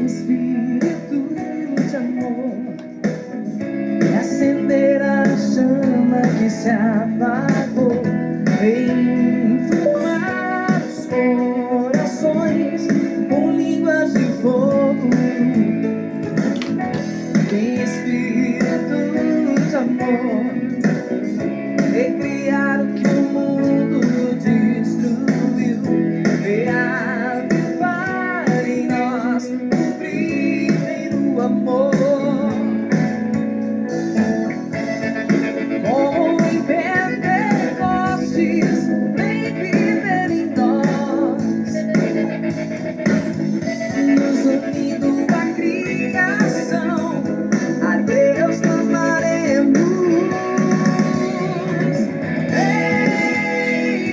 Espírito de amor, acender a chama que se apagou, inflamar os corações com línguas de fogo. Espírito de amor, recriar o que o mundo destruiu, reavivar em nós o primeiro amor. Como em Pentecostes, vem viver em nós, nos unindo à criação, a Deus clamaremos.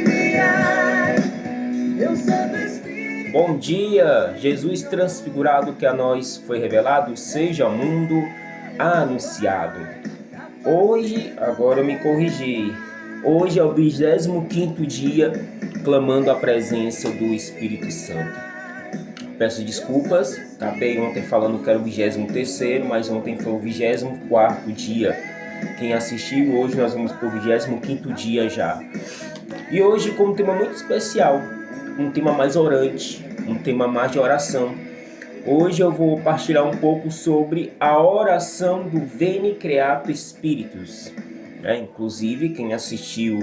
Enviai, eu Santo Espírito. Bom dia, Jesus transfigurado que a nós foi revelado, seja ao mundo anunciado. Hoje, agora eu me corrigi, hoje é o 25º dia clamando a presença do Espírito Santo. Peço desculpas, acabei ontem falando que era o 23º, mas ontem foi o 24º dia. Quem assistiu, hoje nós vamos para o 25º dia já. E hoje com um tema muito especial, um tema mais orante, um tema mais de oração. Hoje eu vou partilhar um pouco sobre a oração do Veni Creator Spiritus. Inclusive, quem assistiu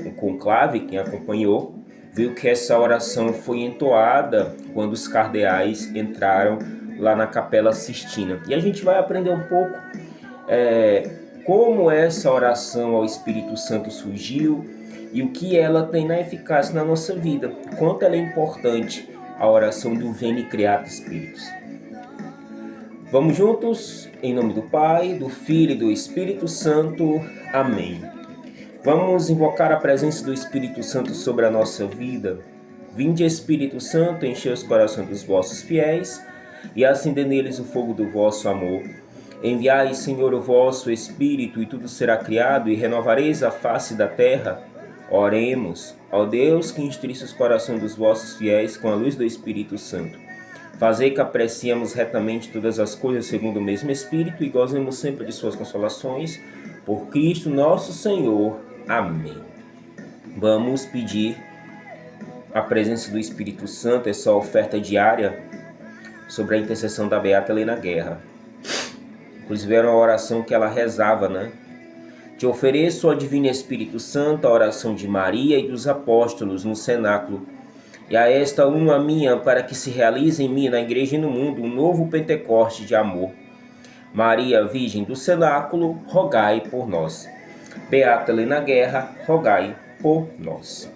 o conclave, quem acompanhou, viu que essa oração foi entoada quando os cardeais entraram lá na Capela Sistina. E a gente vai aprender um pouco como essa oração ao Espírito Santo surgiu e o que ela tem na eficácia na nossa vida, quanto ela é importante, a oração do Veni Creator Spiritus. Vamos juntos, em nome do Pai, do Filho e do Espírito Santo. Amém. Vamos invocar a presença do Espírito Santo sobre a nossa vida. Vinde, Espírito Santo, enchei os corações dos vossos fiéis e acendei neles o fogo do vosso amor. Enviai, Senhor, o vosso Espírito, e tudo será criado, e renovareis a face da terra. Oremos, ó Deus, que instruísse os corações dos vossos fiéis com a luz do Espírito Santo. Fazei que apreciemos retamente todas as coisas segundo o mesmo Espírito e gozemos sempre de suas consolações. Por Cristo nosso Senhor. Amém. Vamos pedir a presença do Espírito Santo, essa oferta diária sobre a intercessão da Beata Helena Guerra. Inclusive era uma oração que ela rezava, né? Te ofereço, ó Divino Espírito Santo, a oração de Maria e dos apóstolos no cenáculo, e a esta uma minha, para que se realize em mim, na igreja e no mundo, um novo Pentecoste de amor. Maria, Virgem do cenáculo, rogai por nós. Beata Helena Guerra, rogai por nós.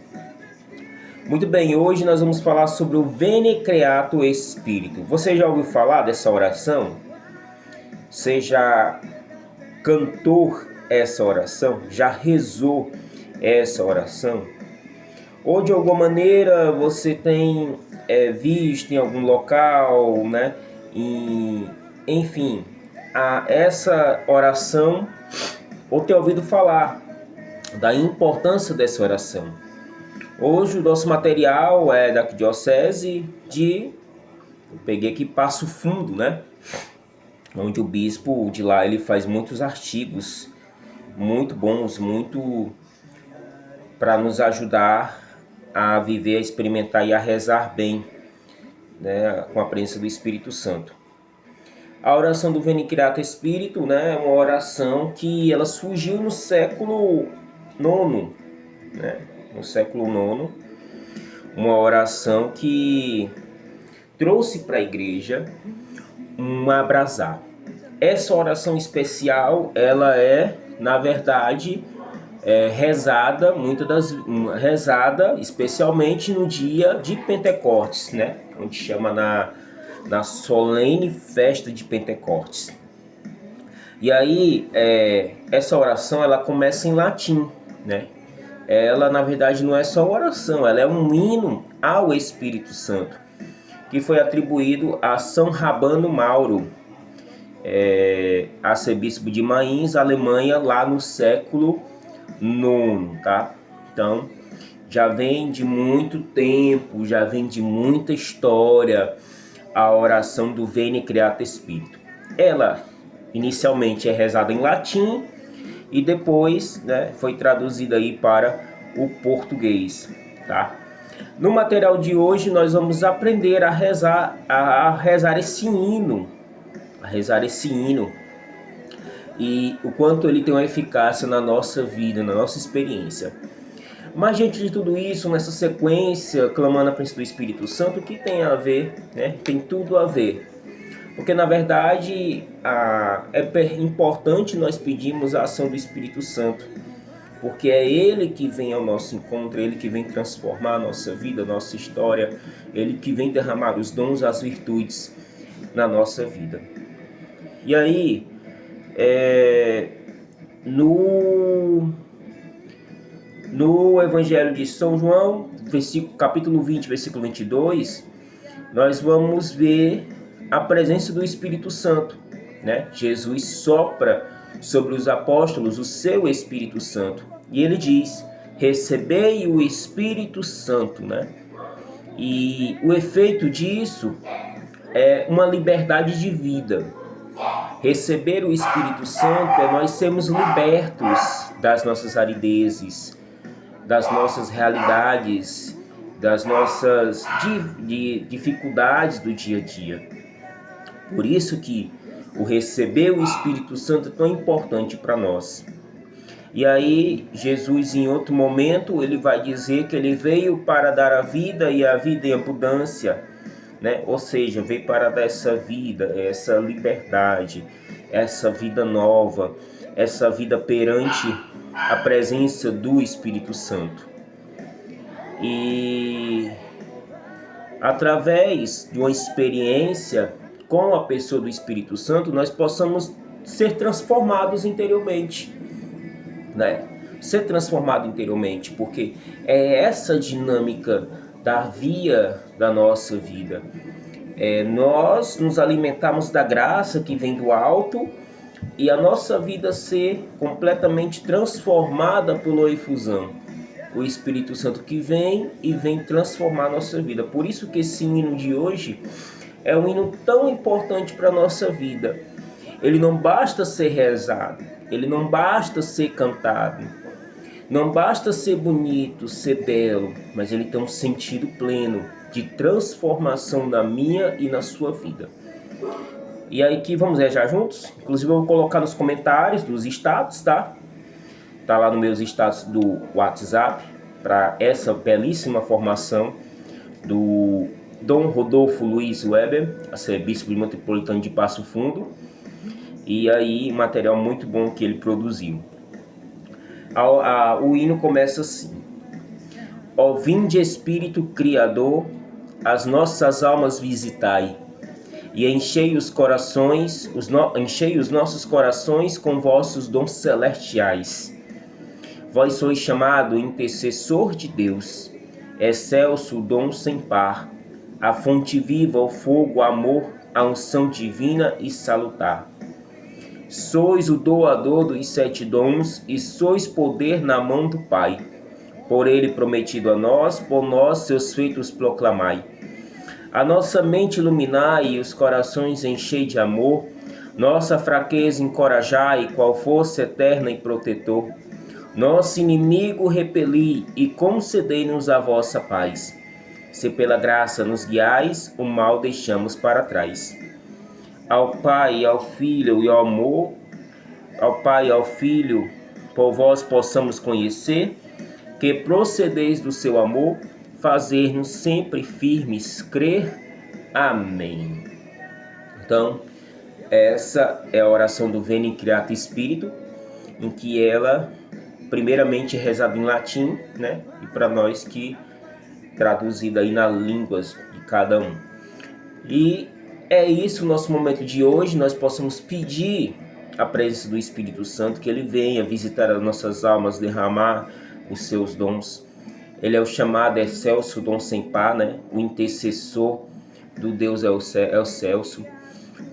Muito bem, hoje nós vamos falar sobre o Veni Creator Spiritus. Você já ouviu falar dessa oração? Você já cantou essa oração? Já rezou essa oração? Ou de alguma maneira você tem visto em algum local, né? Enfim, essa oração, ou ter ouvido falar da importância dessa oração. Hoje o nosso material é da Diocese eu peguei aqui Passo Fundo, né? Onde o bispo de lá ele faz muitos artigos muito bons, muito para nos ajudar a viver, a experimentar e a rezar bem, né, com a presença do Espírito Santo. A oração do Veni Creator Spiritus, né, é uma oração que ela surgiu no século IX, né, no século IX, uma oração que trouxe para a igreja um abrasar. Essa oração especial, ela é, na verdade, rezada especialmente no dia de Pentecostes, né? Onde chama na solene festa de Pentecostes. E aí, essa oração, ela começa em latim, né? Ela, na verdade, não é só oração, ela é um hino ao Espírito Santo. que foi atribuído a São Rabano Mauro, arcebispo de Mainz, Alemanha, lá no século IX, tá? Então, já vem de muito tempo, já vem de muita história a oração do Veni Creator Spiritus. Ela, inicialmente, é rezada em latim e depois, né, foi traduzida aí para o português, tá? No material de hoje, nós vamos aprender a rezar esse hino, e o quanto ele tem uma eficácia na nossa vida, na nossa experiência. Mas diante de tudo isso, nessa sequência, clamando a presença do Espírito Santo, o que tem a ver, né? Tem tudo a ver. Porque na verdade é importante nós pedirmos a ação do Espírito Santo, porque é Ele que vem ao nosso encontro, é Ele que vem transformar a nossa vida, a nossa história, Ele que vem derramar os dons, as virtudes na nossa vida. E aí, no Evangelho de São João, capítulo 20, versículo 22, nós vamos ver a presença do Espírito Santo, né? Jesus sopra sobre os apóstolos o seu Espírito Santo. E ele diz, recebei o Espírito Santo, né? E o efeito disso é uma liberdade de vida. Receber o Espírito Santo é nós sermos libertos das nossas aridezes, das nossas realidades, das nossas dificuldades do dia a dia. Por isso que o receber o Espírito Santo é tão importante para nós. E aí, Jesus, em outro momento, ele vai dizer que ele veio para dar a vida e a vida em abundância, né? Ou seja, veio para dar essa vida, essa liberdade, essa vida nova, essa vida perante a presença do Espírito Santo. E através de uma experiência com a pessoa do Espírito Santo, nós possamos ser transformados interiormente, né? Ser transformado interiormente, porque é essa dinâmica da via da nossa vida. Nós nos alimentamos da graça que vem do alto e a nossa vida ser completamente transformada pela efusão. O Espírito Santo que vem e vem transformar a nossa vida. Por isso que esse hino de hoje é um hino tão importante para a nossa vida. Ele não basta ser rezado, ele não basta ser cantado, não basta ser bonito, ser belo, mas ele tem um sentido pleno de transformação na minha e na sua vida. E aí que vamos rezar juntos? Inclusive eu vou colocar nos comentários dos status, tá? Tá lá nos meus status do WhatsApp, para essa belíssima formação do Dom Rodolfo Luiz Weber, arcebispo metropolitano de Passo Fundo. E aí, material muito bom que ele produziu. O hino começa assim: ó vinde Espírito Criador, as nossas almas visitai, e enchei os nossos corações com vossos dons celestiais. Vós sois chamado intercessor de Deus, excelso dom sem par, a fonte viva, o fogo, o amor, a unção divina e salutar. Sois o doador dos 7 dons e sois poder na mão do Pai. Por ele prometido a nós, por nós seus feitos proclamai. A nossa mente iluminai e os corações enchei de amor, nossa fraqueza encorajai, qual força eterna e protetor. Nosso inimigo repeli e concedei-nos a vossa paz. Se pela graça nos guiais, o mal deixamos para trás. Ao Pai, ao Filho e ao amor, ao Pai e ao Filho, por vós possamos conhecer, que procedeis do seu amor, fazer-nos sempre firmes crer. Amém. Então, essa é a oração do Veni Creator Spiritus, em que ela, primeiramente, é rezada em latim, né? E para nós que traduzida aí nas línguas de cada um. E é isso o nosso momento de hoje. Nós possamos pedir a presença do Espírito Santo, que ele venha visitar as nossas almas, derramar os seus dons. Ele é o chamado excelso dom sem par, né? O intercessor do Deus Celso,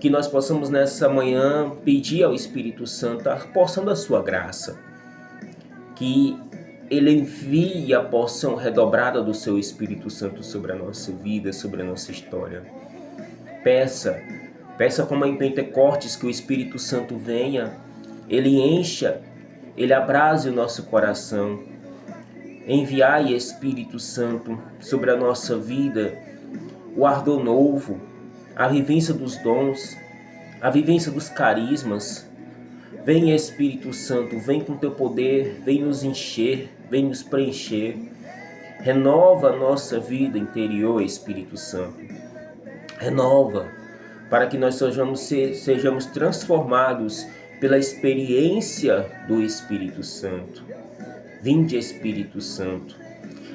que nós possamos nessa manhã pedir ao Espírito Santo a porção da sua graça, que Ele envie a porção redobrada do seu Espírito Santo sobre a nossa vida, sobre a nossa história. Peça como em Pentecostes que o Espírito Santo venha, Ele encha, Ele abrase o nosso coração. Enviai, Espírito Santo, sobre a nossa vida o ardor novo, a vivência dos dons, a vivência dos carismas. Vem, Espírito Santo, vem com teu poder, vem nos encher, vem nos preencher. Renova a nossa vida interior, Espírito Santo. Renova, para que nós sejamos transformados pela experiência do Espírito Santo. Vinde, Espírito Santo,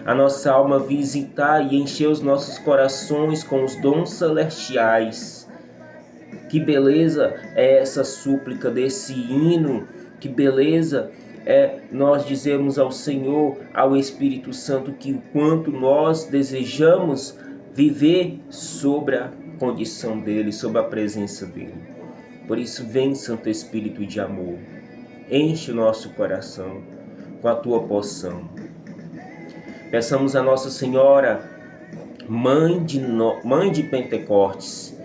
a nossa alma visitar e encher os nossos corações com os dons celestiais. Que beleza é essa súplica desse hino, que beleza é nós dizermos ao Senhor, ao Espírito Santo, que o quanto nós desejamos viver sobre a condição dele, sobre a presença dele. Por isso, vem, Santo Espírito de amor, enche o nosso coração com a tua porção. Peçamos a Nossa Senhora, Mãe de Pentecostes,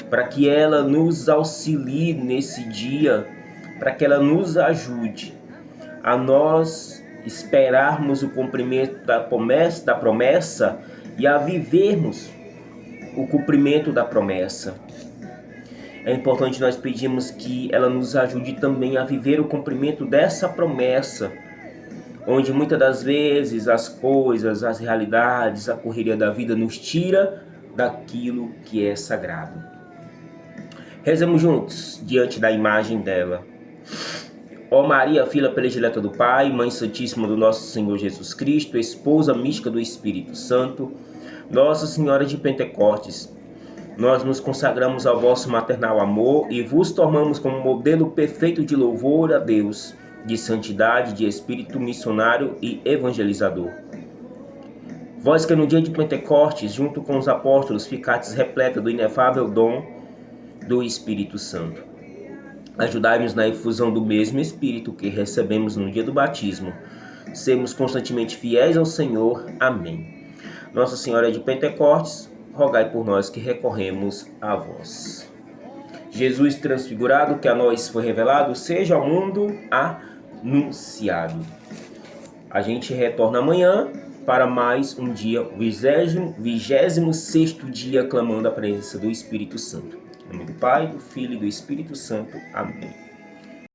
para que ela nos auxilie nesse dia, para que ela nos ajude a nós esperarmos o cumprimento da promessa e a vivermos o cumprimento da promessa. É importante nós pedirmos que ela nos ajude também a viver o cumprimento dessa promessa, onde muitas das vezes as coisas, as realidades, a correria da vida nos tira daquilo que é sagrado. Rezemos juntos diante da imagem dela. Ó Maria, filha predileta do Pai, Mãe Santíssima do nosso Senhor Jesus Cristo, esposa mística do Espírito Santo, Nossa Senhora de Pentecostes, nós nos consagramos ao vosso maternal amor e vos tomamos como modelo perfeito de louvor a Deus, de santidade, de espírito missionário e evangelizador. Vós que no dia de Pentecostes, junto com os apóstolos, ficastes repleta do inefável dom do Espírito Santo. Ajudai-nos na efusão do mesmo Espírito que recebemos no dia do batismo. Sermos constantemente fiéis ao Senhor. Amém. Nossa Senhora de Pentecostes, rogai por nós que recorremos a vós. Jesus transfigurado, que a nós foi revelado, seja ao mundo anunciado. A gente retorna amanhã para mais um dia, 26º dia, clamando a presença do Espírito Santo. Em nome do Pai, do Filho e do Espírito Santo. Amém.